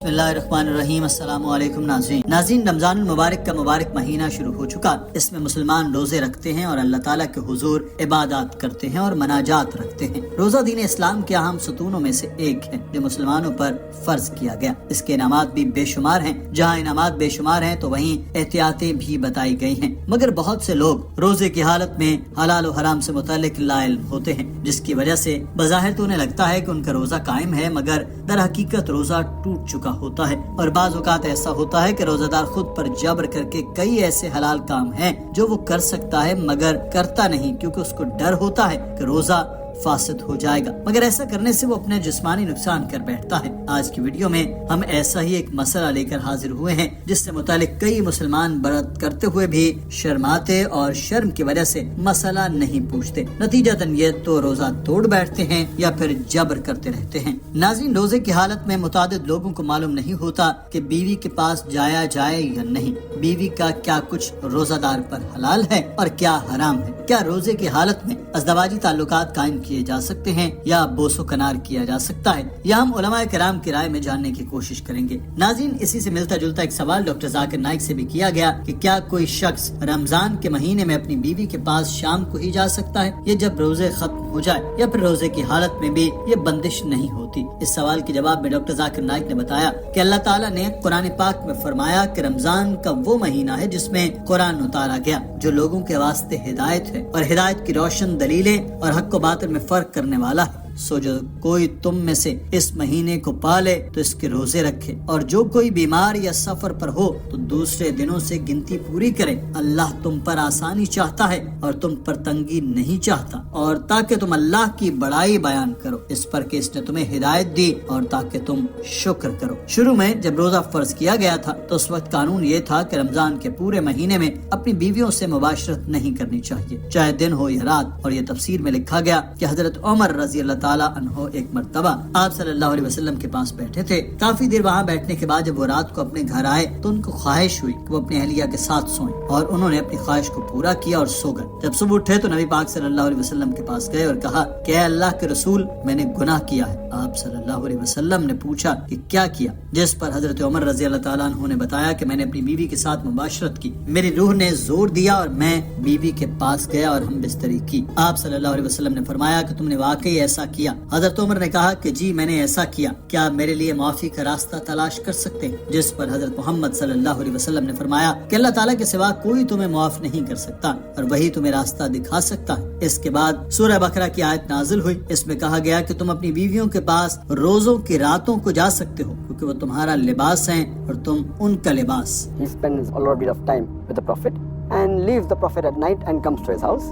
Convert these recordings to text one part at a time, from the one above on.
بسم اللہ الرحمن الرحیم۔ السلام علیکم ناظرین، رمضان المبارک کا مبارک مہینہ شروع ہو چکا۔ اس میں مسلمان روزے رکھتے ہیں اور اللہ تعالیٰ کے حضور عبادات کرتے ہیں اور مناجات رکھتے ہیں۔ روزہ دین اسلام کے اہم ستونوں میں سے ایک ہے جو مسلمانوں پر فرض کیا گیا۔ اس کے انعامات بھی بے شمار ہیں۔ جہاں انعامات بے شمار ہیں تو وہیں احتیاطیں بھی بتائی گئی ہیں، مگر بہت سے لوگ روزے کی حالت میں حلال و حرام سے متعلق لا علم ہوتے ہیں، جس کی وجہ سے بظاہر تو انہیں لگتا ہے کہ ان کا روزہ قائم ہے، مگر در حقیقت روزہ ٹوٹ چکا ہوتا ہے۔ اور بعض اوقات ایسا ہوتا ہے کہ روزہ دار خود پر جبر کر کے کئی ایسے حلال کام ہیں جو وہ کر سکتا ہے مگر کرتا نہیں، کیونکہ اس کو ڈر ہوتا ہے کہ روزہ فاسد ہو جائے گا، مگر ایسا کرنے سے وہ اپنے جسمانی نقصان کر بیٹھتا ہے۔ آج کی ویڈیو میں ہم ایسا ہی ایک مسئلہ لے کر حاضر ہوئے ہیں جس سے متعلق کئی مسلمان برت کرتے ہوئے بھی شرماتے اور شرم کی وجہ سے مسئلہ نہیں پوچھتے، نتیجتاً یہ تو روزہ توڑ بیٹھتے ہیں یا پھر جبر کرتے رہتے ہیں۔ ناظرین، روزے کی حالت میں متعدد لوگوں کو معلوم نہیں ہوتا کہ بیوی کے پاس جایا جائے یا نہیں، بیوی کا کیا کچھ روزہ دار پر حلال ہے اور کیا حرام ہے، کیا روزے کی حالت میں ازدواجی تعلقات قائم کیے جا سکتے ہیں یا بوس و کنار کیا جا سکتا ہے، یا ہم علماء کرام کی رائے میں جاننے کی کوشش کریں گے۔ ناظرین، اسی سے ملتا جلتا ایک سوال ڈاکٹر ذاکر نائک سے بھی کیا گیا کہ کیا کوئی شخص رمضان کے مہینے میں اپنی بیوی کے پاس شام کو ہی جا سکتا ہے، یہ جب روزے ختم ہو جائے، یا پھر روزے کی حالت میں بھی یہ بندش نہیں ہوتی؟ اس سوال کے جواب میں ڈاکٹر ذاکر نائک نے بتایا کہ اللہ تعالیٰ نے قرآن پاک میں فرمایا کہ رمضان کا وہ مہینہ ہے جس میں قرآن اتارا گیا، جو لوگوں کے واسطے ہدایت ہے اور ہدایت کی روشن دلیلیں اور حق و باطل میں فرق کرنے والا ہے۔ سو جو کوئی تم میں سے اس مہینے کو پالے تو اس کے روزے رکھے، اور جو کوئی بیمار یا سفر پر ہو تو دوسرے دنوں سے گنتی پوری کرے۔ اللہ تم پر آسانی چاہتا ہے اور تم پر تنگی نہیں چاہتا، اور تاکہ تم اللہ کی بڑائی بیان کرو، اس پر کہ اس نے تمہیں ہدایت دی، اور تاکہ تم شکر کرو۔ شروع میں جب روزہ فرض کیا گیا تھا تو اس وقت قانون یہ تھا کہ رمضان کے پورے مہینے میں اپنی بیویوں سے مباشرت نہیں کرنی چاہیے، چاہے دن ہو یا رات۔ اور یہ تفسیر میں لکھا گیا کہ حضرت عمر رضی اللہ تعالیٰ عنہ ایک مرتبہ آپ صلی اللہ علیہ وسلم کے پاس بیٹھے تھے۔ کافی دیر وہاں بیٹھنے کے بعد جب وہ رات کو اپنے گھر آئے تو ان کو خواہش ہوئی کہ وہ اپنی اہلیہ کے ساتھ سوئیں، اور انہوں نے اپنی خواہش کو پورا کیا اور سو گئے۔ جب صبح اٹھے تو نبی پاک صلی اللہ علیہ وسلم کے پاس گئے اور کہا کہ اے اللہ کے رسول، میں نے گناہ کیا ہے۔ آپ صلی اللہ علیہ وسلم نے پوچھا کہ کیا کیا، جس پر حضرت عمر رضی اللہ تعالیٰ عنہ نے بتایا کہ میں نے اپنی بیوی کے ساتھ مباشرت کی، میری روح نے زور دیا اور میں بیوی کے پاس گیا اور ہم بستری کی۔ آپ صلی اللہ علیہ وسلم نے فرمایا کہ تم نے واقعی ایسا کیا؟ حضرت عمر نے کہا کہ جی میں نے ایسا کیا، کیا میرے لیے معافی کا راستہ تلاش کر سکتے ہیں؟ جس پر حضرت محمد صلی اللہ علیہ وسلم نے فرمایا کہ اللہ تعالیٰ کے سوا کوئی تمہیں معاف نہیں کر سکتا اور وہی تمہیں راستہ دکھا سکتا ہے۔ اس کے بعد سورہ بقرہ کی آیت نازل ہوئی، اس میں کہا گیا کہ تم اپنی بیویوں کے پاس روزوں کی راتوں کو جا سکتے ہو کیونکہ وہ تمہارا لباس ہیں اور تم ان کا لباس۔ He spends a lot of time with the Prophet and leaves the Prophet at night and comes to his house.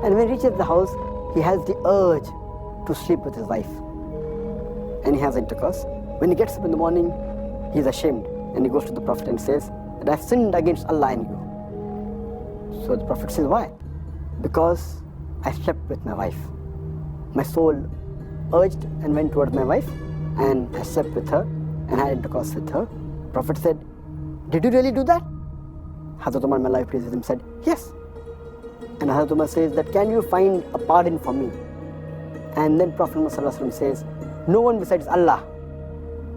And when he reaches the house, he has the urge to sleep with his wife. And he has intercourse. When he gets up in the morning, he is ashamed. And he goes to the Prophet and says that I have sinned against Allah and you. So the Prophet says, why? Because I slept with my wife. My soul urged and went towards my wife, and I slept with her and had intercourse with her. Prophet said, did you really do that? Hazrat Umar, may Allah be pleased with him, said, yes. And Hazrat Umar says that, can you find a pardon for me? And then Prophet Muhammad says, no one besides Allah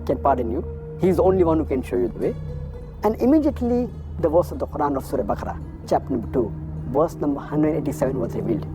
can pardon you. He is the only one who can show you the way. And immediately the verse of the Qur'an of Surah Baqarah, chapter number 2, verse number 187 was revealed.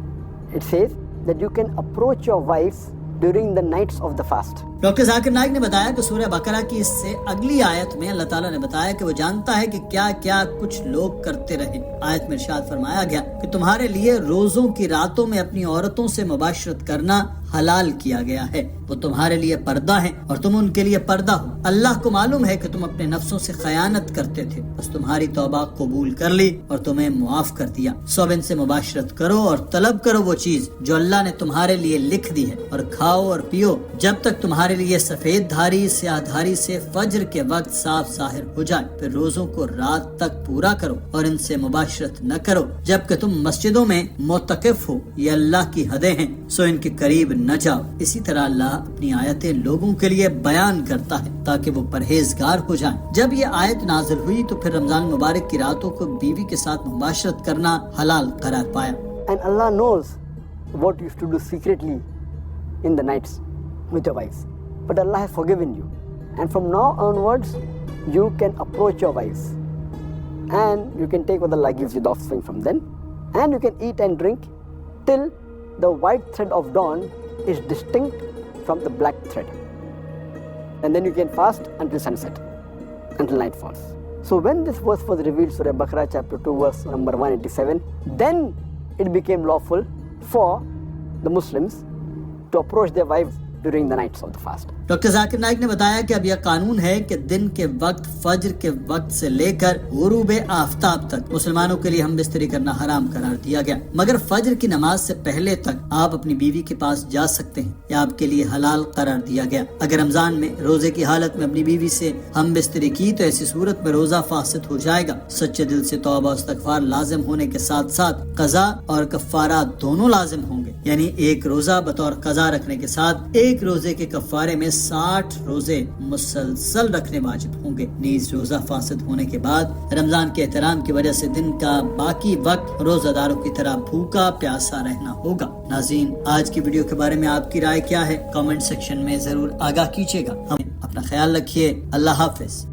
It says that you can approach your wives during the nights of the fast. Doctor Zakir Naik نے بتایا کہ سورہ بقرہ کی اس سے اگلی آیت میں اللہ تعالیٰ نے بتایا کہ وہ جانتا ہے کہ کیا کیا کچھ لوگ کرتے رہے۔ آیت میں ارشاد فرمایا گیا کہ تمہارے لیے روزوں کی راتوں میں اپنی عورتوں سے مباشرت کرنا حلال کیا گیا ہے، وہ تمہارے لیے پردہ ہیں اور تم ان کے لیے پردہ ہو۔ اللہ کو معلوم ہے کہ تم اپنے نفسوں سے خیانت کرتے تھے، بس تمہاری توبہ قبول کر لی اور تمہیں معاف کر دیا۔ سو ان سے مباشرت کرو اور طلب کرو وہ چیز جو اللہ نے تمہارے لیے لکھ دی ہے، اور کھاؤ اور پیو جب تک تمہارے لیے سفید دھاری سیاہ دھاری سے فجر کے وقت صاف ظاہر ہو جائے، پھر روزوں کو رات تک پورا کرو اور ان سے مباشرت نہ کرو جبکہ تم مسجدوں میں معتکف ہو، یہ اللہ کی حدیں ہیں، سو ان کے قریب نہ جاؤ۔ اسی طرح اللہ اپنی آیتیں لوگوں کے لیے بیان کرتا ہے تاکہ وہ پرہیزگار ہو جائیں۔ جب یہ آیت نازل ہوئی تو پھر رمضان مبارک کی راتوں کو بیوی کے ساتھ مباشرت کرنا حلال قرار پایا۔ And Allah knows what you used to do secretly in the nights with your wives. But Allah has forgiven you And from now onwards, you can approach your wives. And you can take what Allah gives you, the offspring from then. And you can eat and drink till the white thread of dawn is distinct from the black thread. And then you can fast until sunset, until night falls. So when this verse was revealed, Surah Baqarah chapter 2 verse number 187, then it became lawful for the Muslims to approach their wives during the nights of the fast. Doctor Zakir Naik نے بتایا کہ اب یہ قانون ہے کہ دن کے وقت فجر کے وقت سے لے کر غروب آفتاب تک مسلمانوں کے لیے ہم بستری کرنا حرام قرار دیا گیا، مگر فجر کی نماز سے پہلے تک آپ اپنی بیوی کے پاس جا سکتے ہیں، یہ آپ کے لیے حلال قرار دیا گیا۔ اگر رمضان میں روزے کی حالت میں اپنی بیوی سے ہم بستری کی تو ایسی صورت میں روزہ فاسد ہو جائے گا۔ سچے دل سے توبہ و استغفار لازم ہونے کے ساتھ ساتھ قضا اور کفارات دونوں لازم ہوں گے، یعنی ایک روزہ بطور قضا رکھنے کے ساتھ ایک روزے کے کفارے میں 60 روزے مسلسل رکھنے واجب ہوں گے۔ نیز روزہ فاسد ہونے کے بعد رمضان کے احترام کی وجہ سے دن کا باقی وقت روزہ داروں کی طرح بھوکا پیاسا رہنا ہوگا۔ ناظرین، آج کی ویڈیو کے بارے میں آپ کی رائے کیا ہے؟ کامنٹ سیکشن میں ضرور آگاہ کیجیے گا۔ اپنا خیال رکھیے۔ اللہ حافظ۔